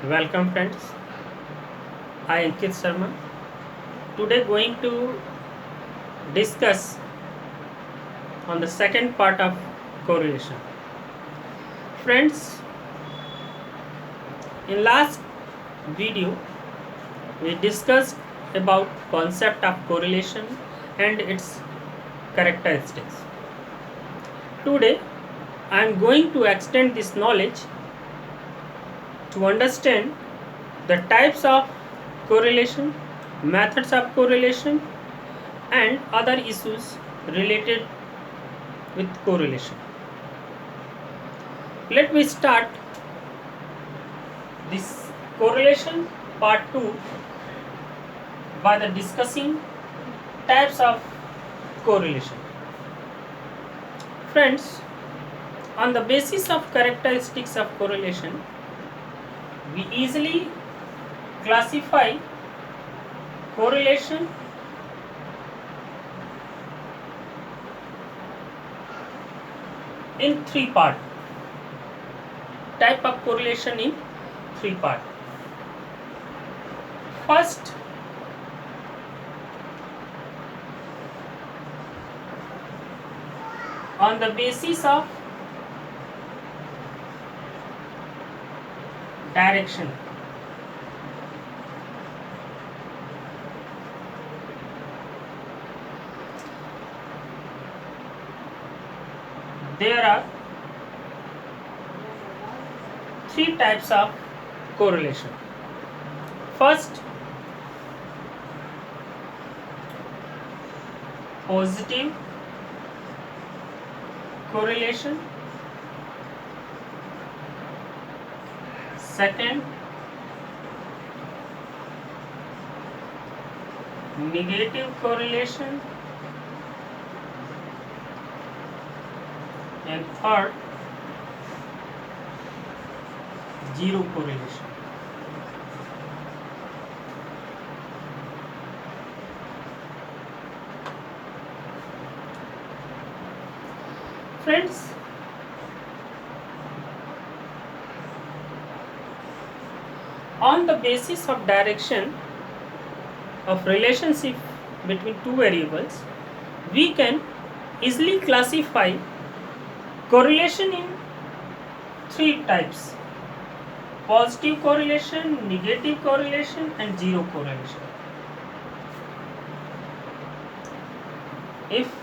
Welcome friends, I Ankit Sharma. Today going to discuss on the second part of correlation. Friends, in last video we discussed about concept of correlation and its characteristics. Today I am going to extend this knowledge to understand the types of correlation, methods of correlation and other issues related with correlation. Let me start this correlation part 2 by the discussing types of correlation. Friends, on the basis of characteristics of correlation, we easily classify correlation in three parts. Type of correlation in three parts. First, on the basis of direction. There are three types of correlation. First, positive correlation. Second, negative correlation. And third, zero correlation. Friends, on the basis of direction of relationship between two variables, we can easily classify correlation in three types: positive correlation, negative correlation and zero correlation. If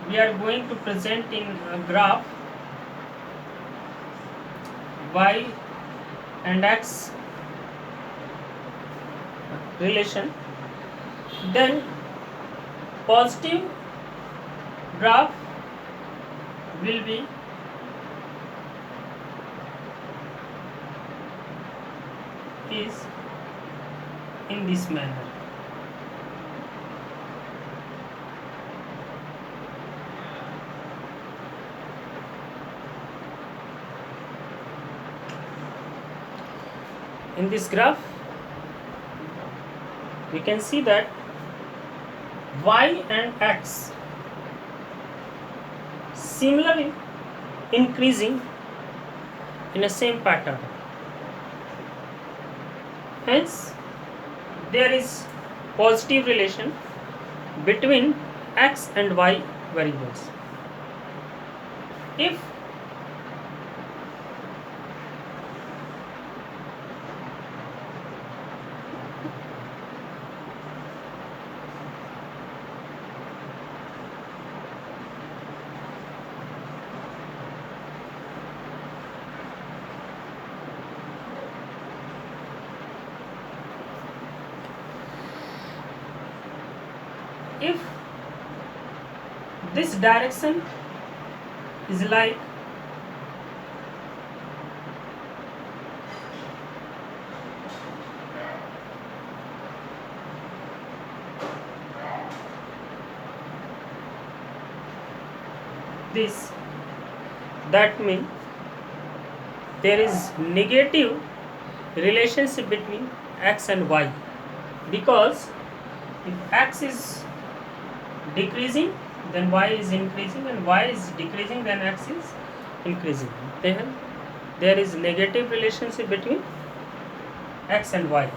we are going to present in a graph y and x relation, then positive graph will be is in this manner. In this graph, we can see that y and x similarly increasing in a same pattern. Hence, there is positive relation between x and y variables. If this direction is like this, that means there is negative relationship between x and y, because if x is decreasing then y is increasing and y is decreasing then x is increasing. Then there is negative relationship between x and y.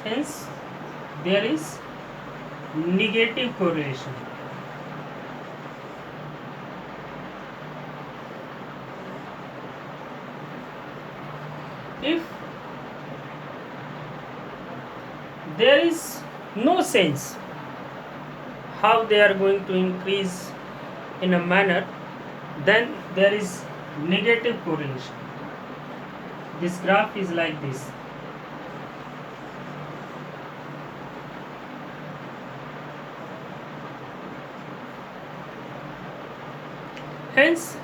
Hence there is negative correlation. If there is no sense how they are going to increase in a manner, then there is negative correlation. This graph is like this. Hence,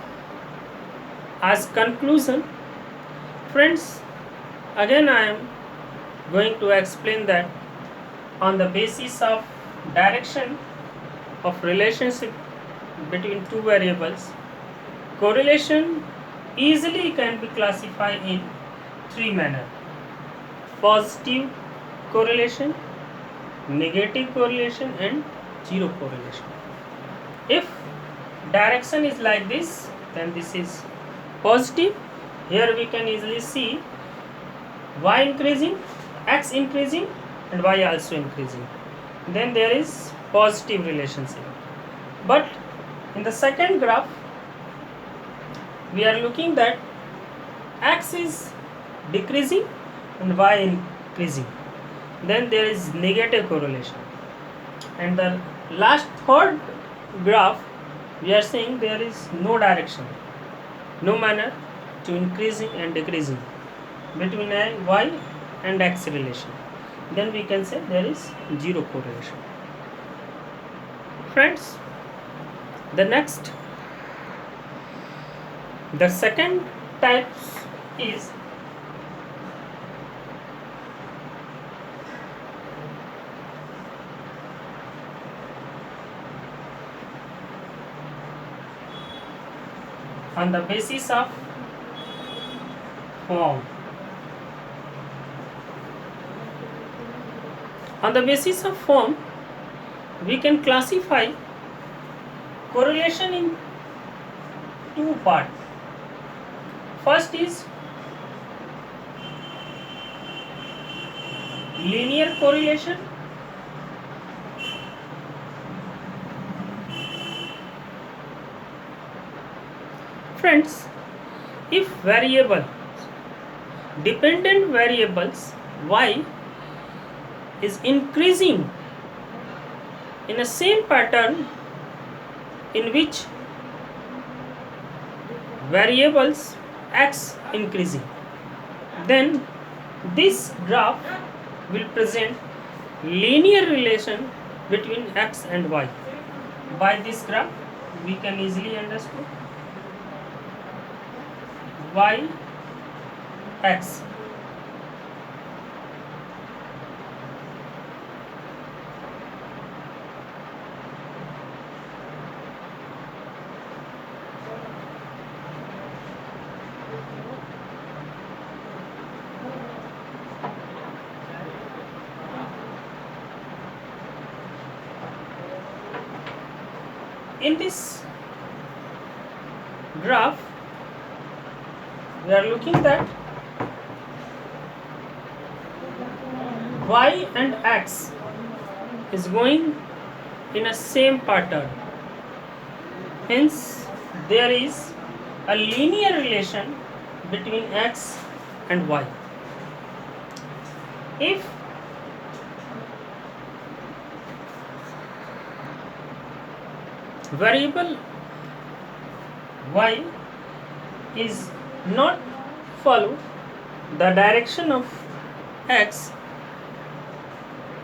as conclusion, friends, again I am going to explain that on the basis of direction of relationship between two variables, correlation easily can be classified in three manners: positive correlation, negative correlation, and zero correlation. If direction is like this, then this is positive. Here we can easily see y increasing, x increasing, and y also increasing. Then there is positive relationship. But in the second graph, we are looking that x is decreasing and y increasing. Then there is negative correlation. And the last third graph, we are saying there is no direction, no manner to increasing and decreasing between y and x relation. Then we can say there is zero correlation. Friends, the second type is on the basis of form. On the basis of form, we can classify correlation in two parts. First is linear correlation. Friends, if dependent variables y is increasing in the same pattern in which variables x increasing, then this graph will present linear relation between x and y. By this graph we can easily understand y x in this graph. We are looking that y and x is going in a same pattern. Hence, there is a linear relation between x and y. If variable y is not follow the direction of x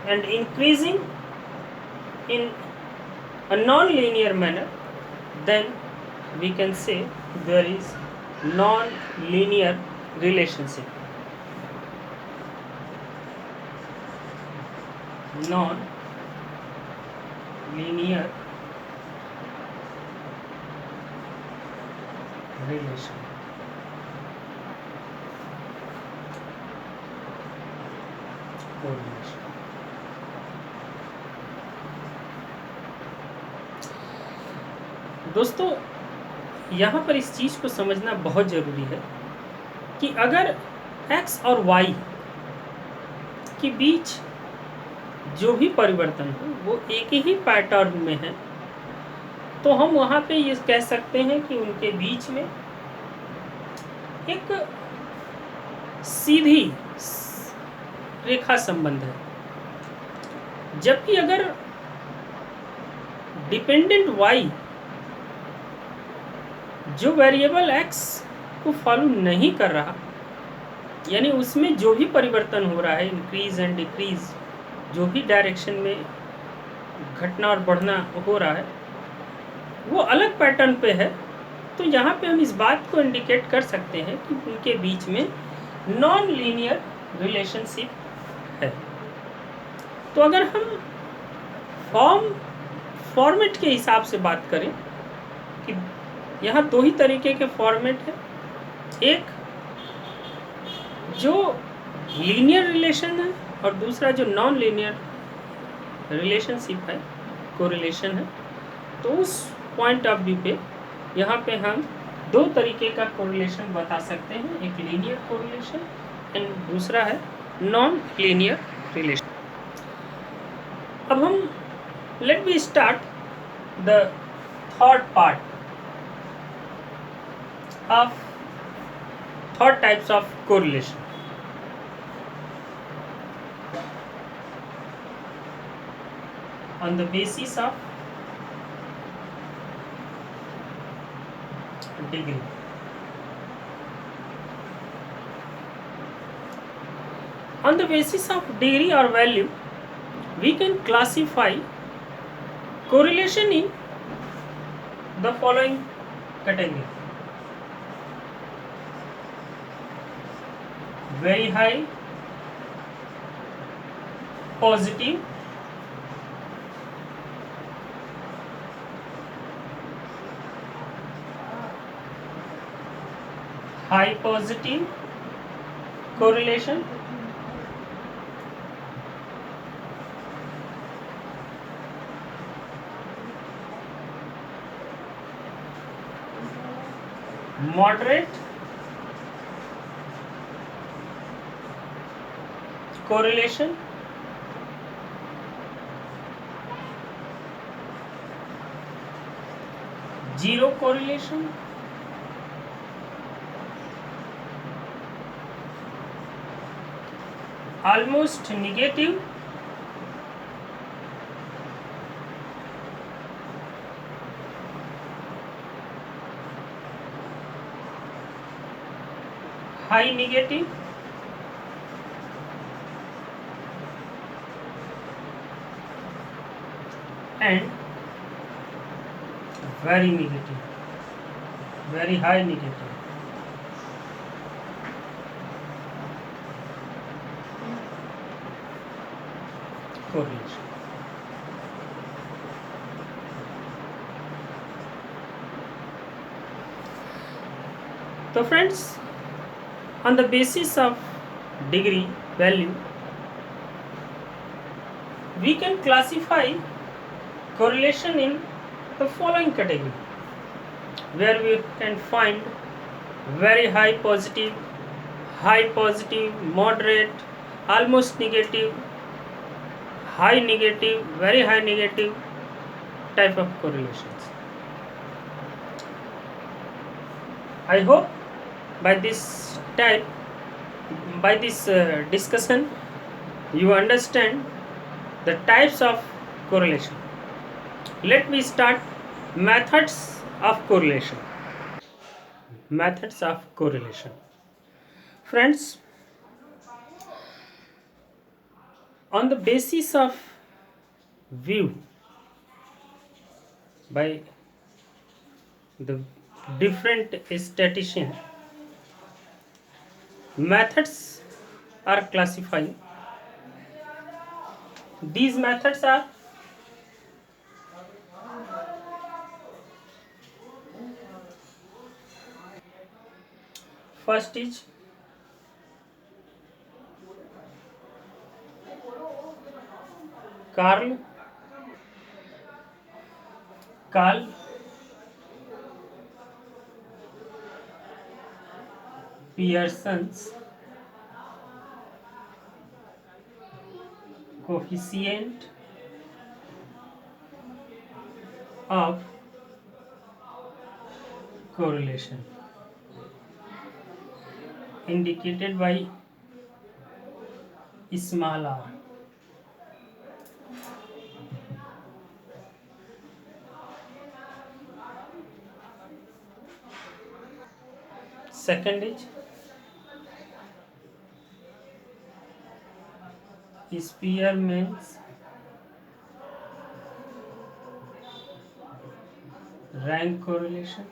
and increasing in a non-linear manner, then we can say there is non-linear relationship. Non-linear relation. दोस्तों, यहाँ पर इस चीज़ को समझना बहुत ज़रूरी है कि अगर x और y के बीच जो भी परिवर्तन हो वो एक ही पैटर्न में है, तो हम वहाँ पे ये कह सकते हैं कि उनके बीच में एक सीधी रेखा संबंध है। जबकि अगर डिपेंडेंट y जो वेरिएबल x को फॉलो नहीं कर रहा, यानी उसमें जो भी परिवर्तन हो रहा है, इंक्रीज एंड डिक्रीज, जो भी डायरेक्शन में घटना और बढ़ना हो रहा है, वो अलग पैटर्न पे है, तो यहाँ पे हम इस बात को इंडिकेट कर सकते हैं कि उनके बीच में नॉन लीनियर रिलेशनशिप है। तो अगर हम फॉर्मेट के हिसाब से बात करें कि यहाँ दो ही तरीके के फॉर्मेट है, एक जो लीनियर रिलेशन है और दूसरा जो नॉन लीनियर रिलेशनशिप है, कोरिलेशन है। तो उस पॉइंट ऑफ व्यू पे यहाँ पे हम दो तरीके का कोरिलेशन बता सकते हैं, एक लीनियर कोरिलेशन एंड दूसरा है नॉन लीनियर रिलेशन। अब हम let me start the third part of third types of correlation. On the basis of degree. On the basis of degree or value, we can classify correlation in the following category: very high positive, high positive correlation, moderate correlation, zero correlation, almost negative, high negative, and very negative, very high negative. Correlation. So friends, on the basis of degree value, we can classify correlation in the following category, where we can find very high positive, moderate, almost negative, high negative, very high negative type of correlations. I hope by this discussion you understand the types of correlation. Let me start methods of correlation. Methods of correlation. Friends, on the basis of view by the different statisticians, methods are classified. These methods are: first is Karl Pearson's coefficient of correlation indicated by small r. Second is Spearman's rank correlation.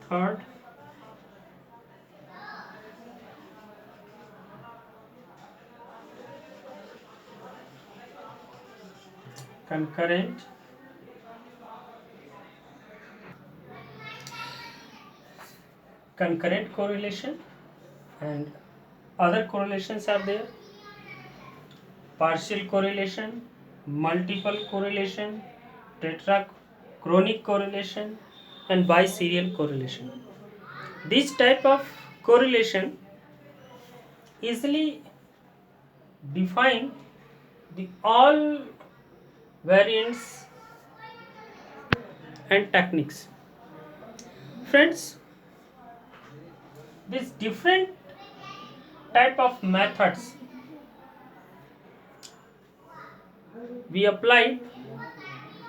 Third, concurrent correlation, and other correlations are there: partial correlation, multiple correlation, tetrachronic correlation, and biserial correlation. This type of correlation easily define the all variants and techniques. Friends, these different type of methods we applied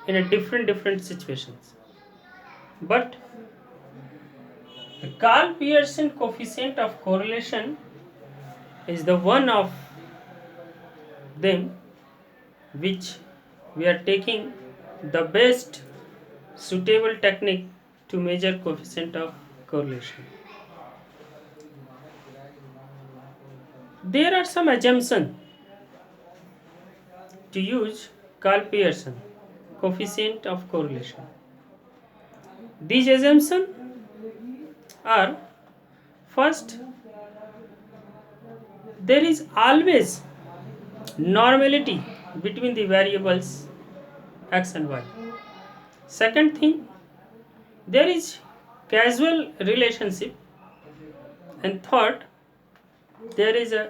in a different situations, but the Karl Pearson coefficient of correlation is the one of them which we are taking the best suitable technique to measure coefficient of correlation. There are some assumptions to use Karl Pearson coefficient of correlation. These assumptions are: first, there is always normality between the variables x and y. Second thing, there is causal relationship. And third, there is a